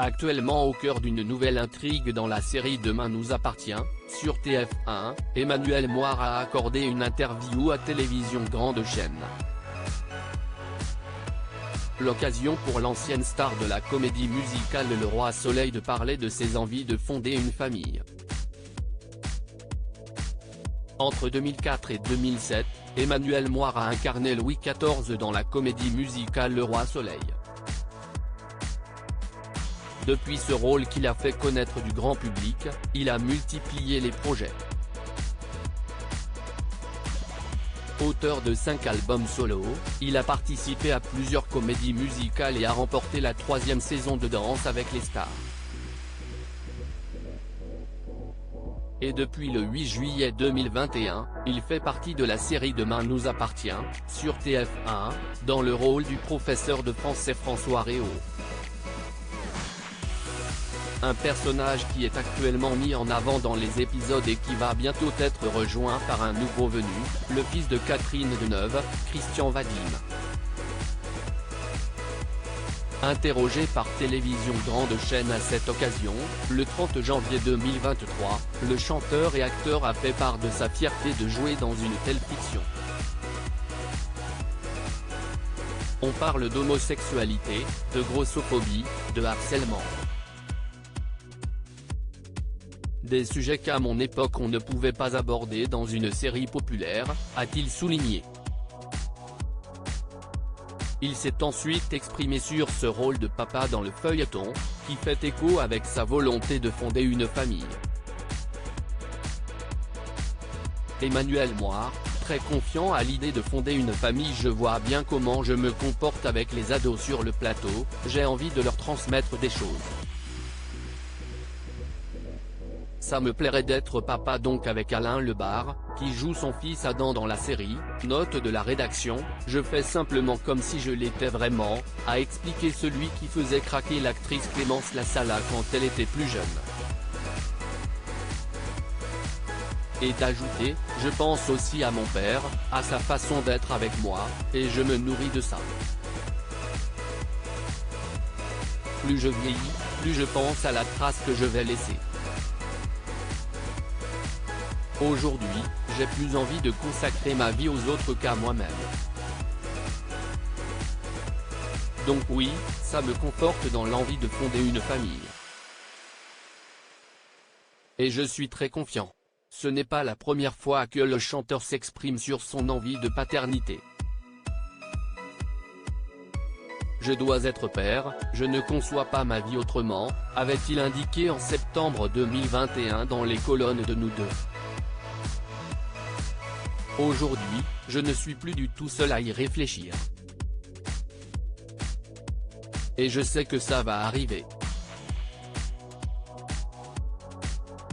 Actuellement au cœur d'une nouvelle intrigue dans la série Demain nous appartient, sur TF1, Emmanuel Moire a accordé une interview à Télévision Grande Chaîne. L'occasion pour l'ancienne star de la comédie musicale Le Roi Soleil de parler de ses envies de fonder une famille. Entre 2004 et 2007, Emmanuel Moire a incarné Louis XIV dans la comédie musicale Le Roi Soleil. Depuis ce rôle qu'il a fait connaître du grand public, il a multiplié les projets. Auteur de 5 albums solo, il a participé à plusieurs comédies musicales et a remporté la 3e saison de Danse avec les stars. Et depuis le 8 juillet 2021, il fait partie de la série Demain nous appartient, sur TF1, dans le rôle du professeur de français François Réau. Un personnage qui est actuellement mis en avant dans les épisodes et qui va bientôt être rejoint par un nouveau venu, le fils de Catherine Deneuve, Christian Vadim. Interrogé par Télévision Grande Chaîne à cette occasion, le 30 janvier 2023, le chanteur et acteur a fait part de sa fierté de jouer dans une telle fiction. On parle d'homosexualité, de grossophobie, de harcèlement. Des sujets qu'à mon époque on ne pouvait pas aborder dans une série populaire, a-t-il souligné. Il s'est ensuite exprimé sur ce rôle de papa dans le feuilleton, qui fait écho avec sa volonté de fonder une famille. Emmanuel Moire, très confiant à l'idée de fonder une famille. Je vois bien comment je me comporte avec les ados sur le plateau, j'ai envie de leur transmettre des choses. Ça me plairait d'être papa donc avec Alain Lebar, qui joue son fils Adam dans la série. Note de la rédaction, je fais simplement comme si je l'étais vraiment, a expliqué celui qui faisait craquer l'actrice Clémence Lassala quand elle était plus jeune. Et d'ajouter, je pense aussi à mon père, à sa façon d'être avec moi, et je me nourris de ça. Plus je vieillis, plus je pense à la trace que je vais laisser. Aujourd'hui, j'ai plus envie de consacrer ma vie aux autres qu'à moi-même. Donc oui, ça me conforte dans l'envie de fonder une famille. Et je suis très confiant. Ce n'est pas la première fois que le chanteur s'exprime sur son envie de paternité. Je dois être père, je ne conçois pas ma vie autrement, avait-il indiqué en septembre 2021 dans les colonnes de Nous deux. Aujourd'hui, je ne suis plus du tout seul à y réfléchir. Et je sais que ça va arriver.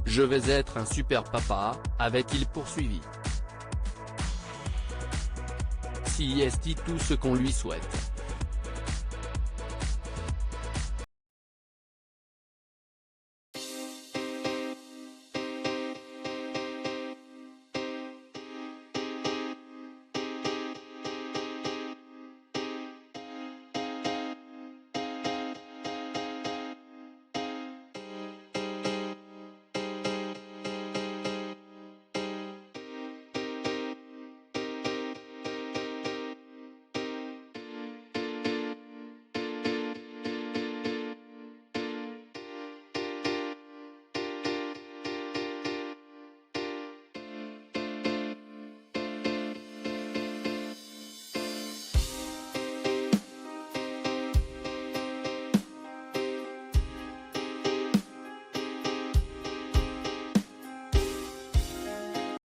Je vais être un super papa, avait-il poursuivi. Si est tout ce qu'on lui souhaite.